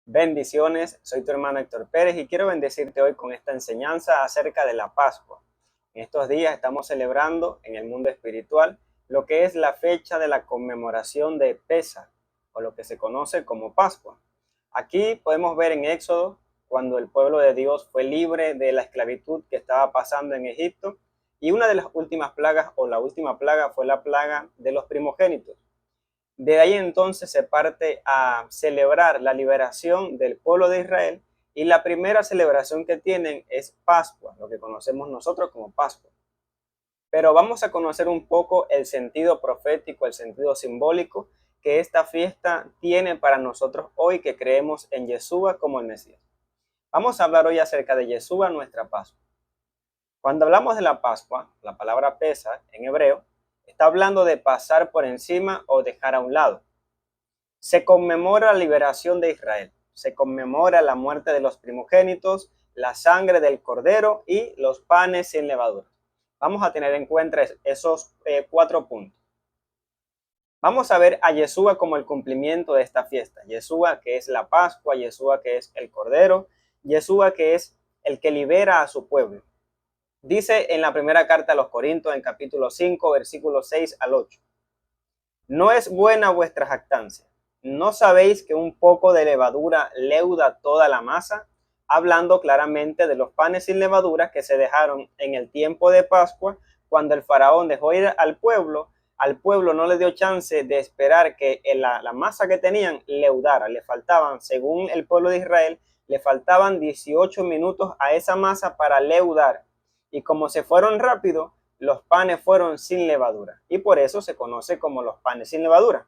Bendiciones, soy tu hermano Héctor Pérez y quiero bendecirte hoy con esta enseñanza acerca de la Pascua. En estos días estamos celebrando en el mundo espiritual lo que es la fecha de la conmemoración de Pésach, o lo que se conoce como Pascua. Aquí podemos ver en Éxodo cuando el pueblo de Dios fue libre de la esclavitud que estaba pasando en Egipto, y una de las últimas plagas, o la última plaga, fue la plaga de los primogénitos. De ahí entonces se parte a celebrar la liberación del pueblo de Israel, y la primera celebración que tienen es Pascua, lo que conocemos nosotros como Pascua. Pero vamos a conocer un poco el sentido profético, el sentido simbólico que esta fiesta tiene para nosotros hoy que creemos en Yeshua como el Mesías. Vamos a hablar hoy acerca de Yeshua, nuestra Pascua. Cuando hablamos de la Pascua, la palabra Pesach en hebreo está hablando de pasar por encima o dejar a un lado. Se conmemora la liberación de Israel, se conmemora la muerte de los primogénitos, la sangre del cordero y los panes sin levadura. Vamos a tener en cuenta esos 4 puntos. Vamos a ver a Yeshua como el cumplimiento de esta fiesta. Yeshua, que es la Pascua, Yeshua, que es el cordero, Yeshua, que es el que libera a su pueblo. Dice en la primera carta a los Corintios, en capítulo 5, versículos 6 al 8. No es buena vuestra jactancia. ¿No sabéis que un poco de levadura leuda toda la masa? Hablando claramente de los panes sin levadura que se dejaron en el tiempo de Pascua, cuando el faraón dejó ir al pueblo no le dio chance de esperar que la masa que tenían leudara. Le faltaban, según el pueblo de Israel, le faltaban 18 minutos a esa masa para leudar. Y como se fueron rápido, los panes fueron sin levadura, y por eso se conoce como los panes sin levadura.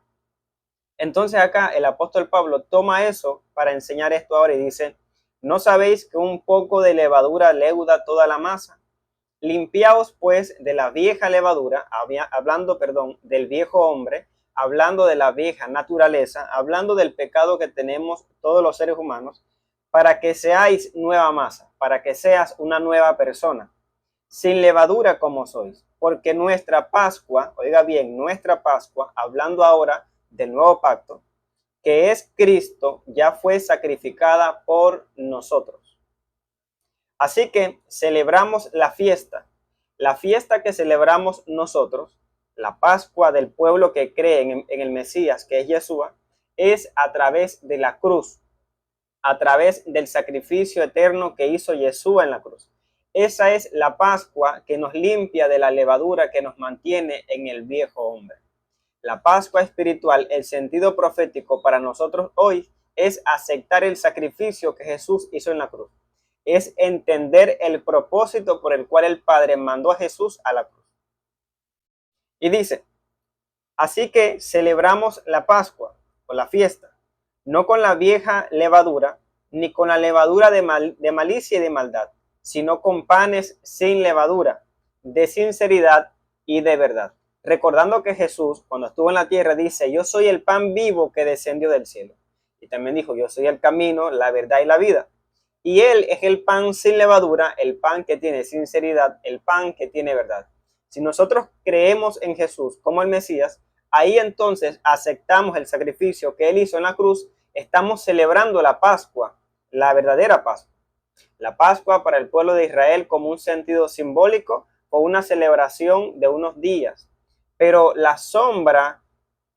Entonces acá el apóstol Pablo toma eso para enseñar esto ahora y dice: ¿no sabéis que un poco de levadura leuda toda la masa? Limpiaos pues de la vieja levadura, hablando del viejo hombre, hablando de la vieja naturaleza, hablando del pecado que tenemos todos los seres humanos, para que seáis nueva masa, para que seas una nueva persona, sin levadura como sois, porque nuestra Pascua, oiga bien, nuestra Pascua, hablando ahora del nuevo pacto, que es Cristo, ya fue sacrificada por nosotros. Así que celebramos la fiesta que celebramos nosotros, la Pascua del pueblo que cree en el Mesías, que es Yeshua, es a través de la cruz, a través del sacrificio eterno que hizo Yeshua en la cruz. Esa es la Pascua que nos limpia de la levadura que nos mantiene en el viejo hombre. La Pascua espiritual, el sentido profético para nosotros hoy, es aceptar el sacrificio que Jesús hizo en la cruz. Es entender el propósito por el cual el Padre mandó a Jesús a la cruz. Y dice: así que celebramos la Pascua, o la fiesta, no con la vieja levadura, ni con la levadura de malicia y de maldad, sino con panes sin levadura, de sinceridad y de verdad. Recordando que Jesús, cuando estuvo en la tierra, dice: yo soy el pan vivo que descendió del cielo. Y también dijo: yo soy el camino, la verdad y la vida. Y Él es el pan sin levadura, el pan que tiene sinceridad, el pan que tiene verdad. Si nosotros creemos en Jesús como el Mesías, ahí entonces aceptamos el sacrificio que Él hizo en la cruz. Estamos celebrando la Pascua, la verdadera Pascua. La Pascua para el pueblo de Israel, como un sentido simbólico, o una celebración de unos días. Pero la sombra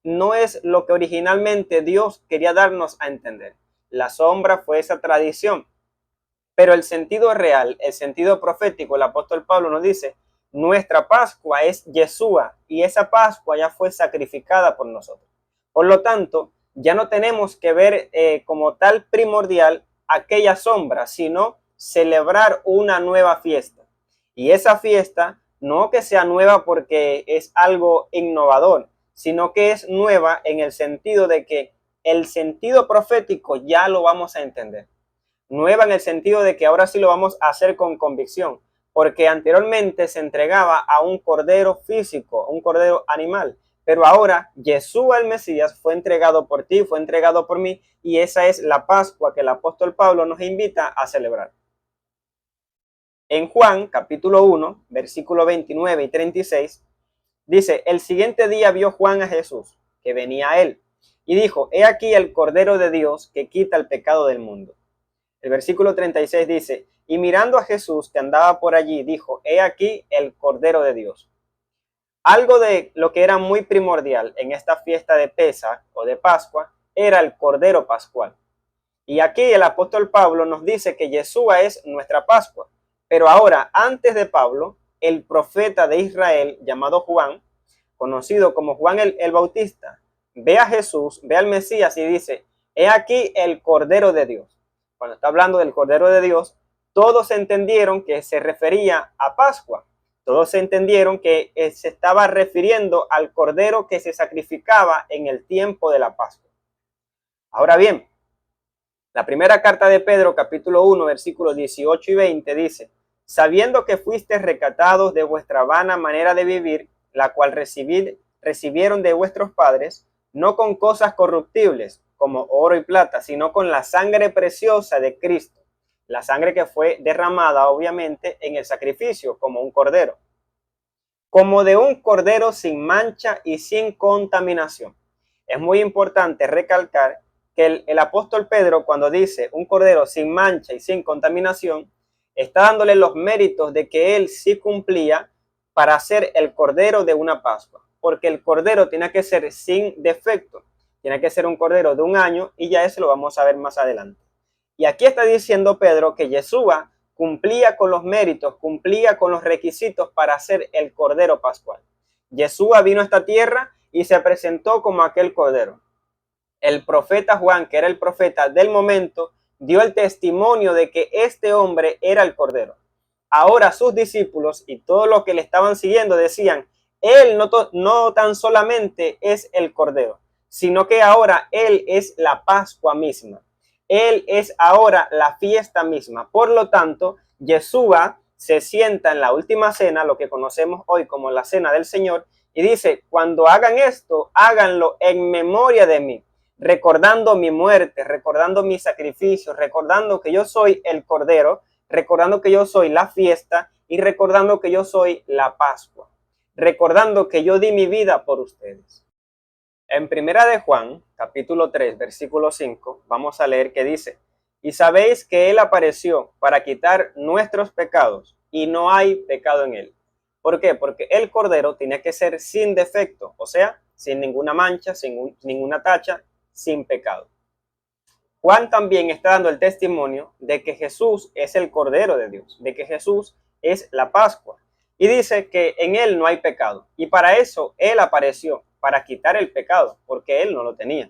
no es lo que originalmente Dios quería darnos a entender. La sombra fue esa tradición. Pero el sentido real, el sentido profético, el apóstol Pablo nos dice: nuestra Pascua es Yeshua, y esa Pascua ya fue sacrificada por nosotros. Por lo tanto, ya no tenemos que ver como tal primordial aquella sombra, sino celebrar una nueva fiesta. Y esa fiesta no que sea nueva porque es algo innovador, sino que es nueva en el sentido de que el sentido profético ya lo vamos a entender. Nueva en el sentido de que ahora sí lo vamos a hacer con convicción, porque anteriormente se entregaba a un cordero físico, un cordero animal, pero ahora Yeshua el Mesías fue entregado por ti, fue entregado por mí, y esa es la Pascua que el apóstol Pablo nos invita a celebrar. En Juan capítulo 1, versículo 29 y 36, dice: el siguiente día vio Juan a Jesús, que venía a él, y dijo, he aquí el Cordero de Dios que quita el pecado del mundo. El versículo 36 dice, y mirando a Jesús que andaba por allí, dijo, he aquí el Cordero de Dios. Algo de lo que era muy primordial en esta fiesta de Pesaj o de Pascua era el Cordero Pascual. Y aquí el apóstol Pablo nos dice que Yeshua es nuestra Pascua. Pero ahora, antes de Pablo, el profeta de Israel llamado Juan, conocido como Juan el Bautista, ve a Jesús, ve al Mesías y dice, he aquí el Cordero de Dios. Cuando está hablando del Cordero de Dios, todos entendieron que se refería a Pascua. Todos entendieron que se estaba refiriendo al Cordero que se sacrificaba en el tiempo de la Pascua. Ahora bien, la primera carta de Pedro, capítulo 1, versículos 18 y 20, dice, sabiendo que fuisteis rescatados de vuestra vana manera de vivir, la cual recibieron de vuestros padres, no con cosas corruptibles, como oro y plata, sino con la sangre preciosa de Cristo, la sangre que fue derramada, obviamente, en el sacrificio, como un cordero, como de un cordero sin mancha y sin contaminación. Es muy importante recalcar que el apóstol Pedro, cuando dice un cordero sin mancha y sin contaminación, está dándole los méritos de que él sí cumplía para ser el cordero de una Pascua, porque el cordero tiene que ser sin defecto, tiene que ser un cordero de un año, y ya eso lo vamos a ver más adelante. Y aquí está diciendo Pedro que Yeshua cumplía con los méritos, cumplía con los requisitos para ser el Cordero Pascual. Yeshua vino a esta tierra y se presentó como aquel Cordero. El profeta Juan, que era el profeta del momento, dio el testimonio de que este hombre era el Cordero. Ahora sus discípulos y todos los que le estaban siguiendo decían, él no tan solamente es el Cordero, sino que ahora él es la Pascua misma. Él es ahora la fiesta misma. Por lo tanto, Yeshua se sienta en la última cena, lo que conocemos hoy como la cena del Señor, y dice, cuando hagan esto, háganlo en memoria de mí, recordando mi muerte, recordando mi sacrificio, recordando que yo soy el Cordero, recordando que yo soy la fiesta y recordando que yo soy la Pascua, recordando que yo di mi vida por ustedes. En primera de Juan, capítulo 3, versículo 5, vamos a leer que dice, y sabéis que él apareció para quitar nuestros pecados y no hay pecado en él. ¿Por qué? Porque el Cordero tiene que ser sin defecto, o sea, sin ninguna mancha, sin ninguna tacha, sin pecado. Juan también está dando el testimonio de que Jesús es el Cordero de Dios, de que Jesús es la Pascua. Y dice que en él no hay pecado. Y para eso él apareció, para quitar el pecado, porque él no lo tenía.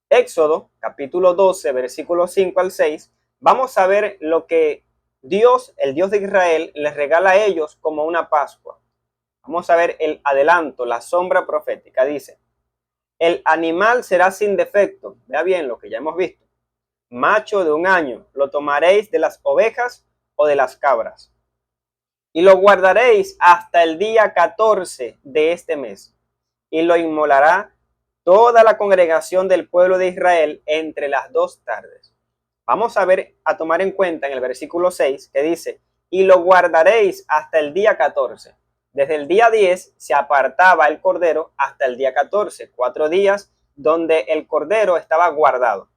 Éxodo, capítulo 12, versículos 5 al 6, vamos a ver lo que Dios, el Dios de Israel, les regala a ellos como una Pascua. Vamos a ver el adelanto, la sombra profética. Dice, el animal será sin defecto. Vea bien lo que ya hemos visto. Macho de un año, lo tomaréis de las ovejas o de las cabras. Y lo guardaréis hasta el día 14 de este mes. Y lo inmolará toda la congregación del pueblo de Israel entre las 2 tardes. Vamos a tomar en cuenta en el versículo 6 que dice, y lo guardaréis hasta el día 14. Desde el día 10 se apartaba el cordero hasta el día 14, 4 días donde el cordero estaba guardado.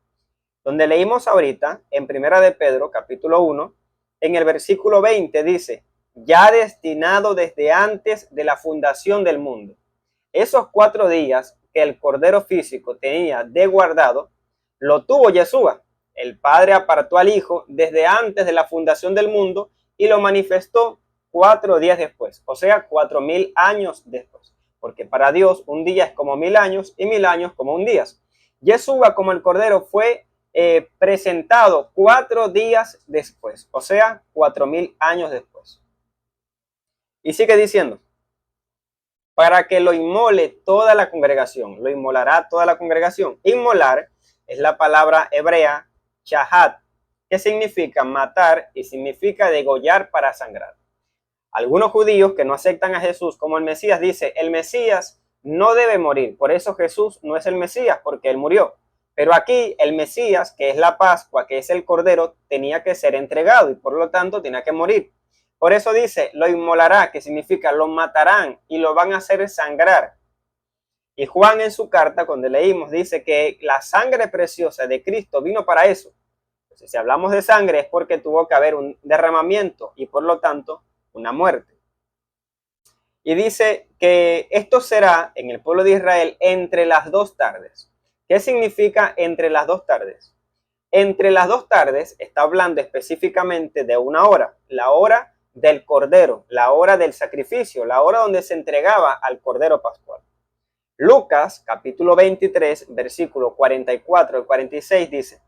Donde leímos ahorita, en primera de Pedro, capítulo 1, en el versículo 20 dice, ya destinado desde antes de la fundación del mundo. Esos 4 días que el cordero físico tenía de guardado, lo tuvo Yeshua. El Padre apartó al Hijo desde antes de la fundación del mundo y lo manifestó 4 días después, o sea, 4000 años después. Porque para Dios un día es como 1000 años y 1000 años como un día. Yeshua como el cordero fue presentado 4 días después, o sea, 4000 años después. Y sigue diciendo, para que lo inmole toda la congregación, lo inmolará toda la congregación. Inmolar es la palabra hebrea shahat, que significa matar y significa degollar para sangrar. Algunos judíos que no aceptan a Jesús como el Mesías dicen, el Mesías no debe morir, por eso Jesús no es el Mesías, porque él murió. Pero aquí el Mesías, que es la Pascua, que es el Cordero, tenía que ser entregado y por lo tanto tenía que morir. Por eso dice, lo inmolará, que significa lo matarán y lo van a hacer sangrar. Y Juan en su carta, cuando leímos, dice que la sangre preciosa de Cristo vino para eso. Entonces, si hablamos de sangre es porque tuvo que haber un derramamiento y por lo tanto una muerte. Y dice que esto será en el pueblo de Israel entre las dos tardes. ¿Qué significa entre las dos tardes? Entre las dos tardes está hablando específicamente de una hora, la hora del cordero, la hora del sacrificio, la hora donde se entregaba al cordero pascual. Lucas capítulo 23, versículo 44 y 46 dice: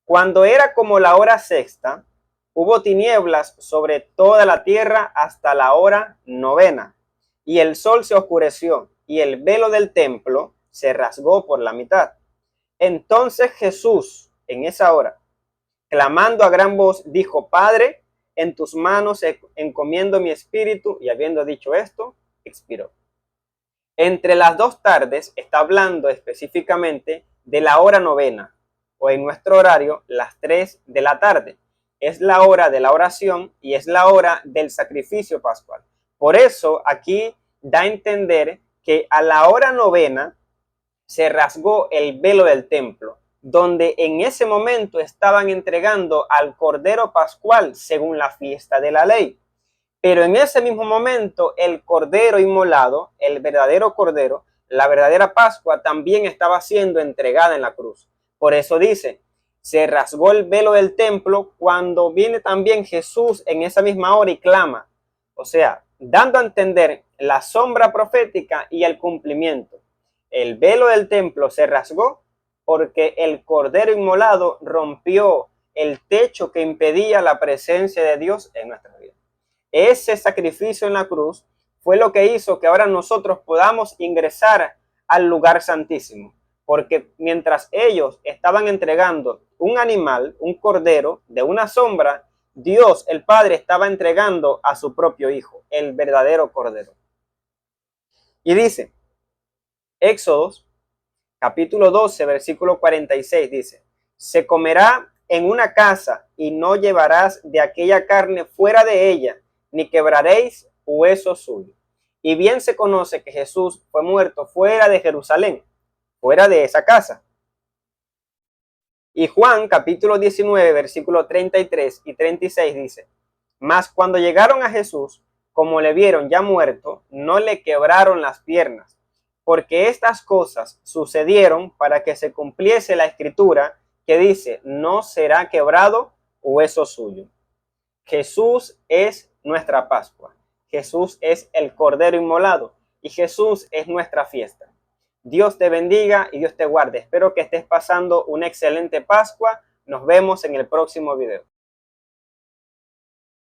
cuando era como la hora sexta, hubo tinieblas sobre toda la tierra hasta la hora novena, y el sol se oscureció, y el velo del templo se rasgó por la mitad. Entonces Jesús, en esa hora, clamando a gran voz, dijo: Padre, en tus manos encomiendo mi espíritu, y habiendo dicho esto, expiró. Entre las dos tardes está hablando específicamente de la hora novena, o en nuestro horario, las 3 de la tarde. Es la hora de la oración y es la hora del sacrificio pascual. Por eso aquí da a entender que a la hora novena se rasgó el velo del templo, donde en ese momento estaban entregando al Cordero Pascual según la fiesta de la ley. Pero en ese mismo momento el cordero inmolado, el verdadero cordero, la verdadera Pascua también estaba siendo entregada en la cruz. Por eso dice, se rasgó el velo del templo cuando viene también Jesús en esa misma hora y clama. O sea, dando a entender la sombra profética y el cumplimiento. El velo del templo se rasgó porque el cordero inmolado rompió el techo que impedía la presencia de Dios en nuestra vida. Ese sacrificio en la cruz fue lo que hizo que ahora nosotros podamos ingresar al lugar santísimo. Porque mientras ellos estaban entregando un animal, un cordero de una sombra, Dios, el Padre, estaba entregando a su propio Hijo, el verdadero cordero. Y dice, Éxodos, capítulo 12, versículo 46, dice, se comerá en una casa y no llevarás de aquella carne fuera de ella, ni quebraréis hueso suyo. Y bien se conoce que Jesús fue muerto fuera de Jerusalén, fuera de esa casa. Y Juan capítulo 19, versículo 33 y 36 dice, mas cuando llegaron a Jesús, como le vieron ya muerto, no le quebraron las piernas, porque estas cosas sucedieron para que se cumpliese la escritura que dice, no será quebrado hueso suyo. Jesús es nuestra Pascua. Jesús es el Cordero inmolado y Jesús es nuestra fiesta. Dios te bendiga y Dios te guarde. Espero que estés pasando una excelente Pascua. Nos vemos en el próximo video.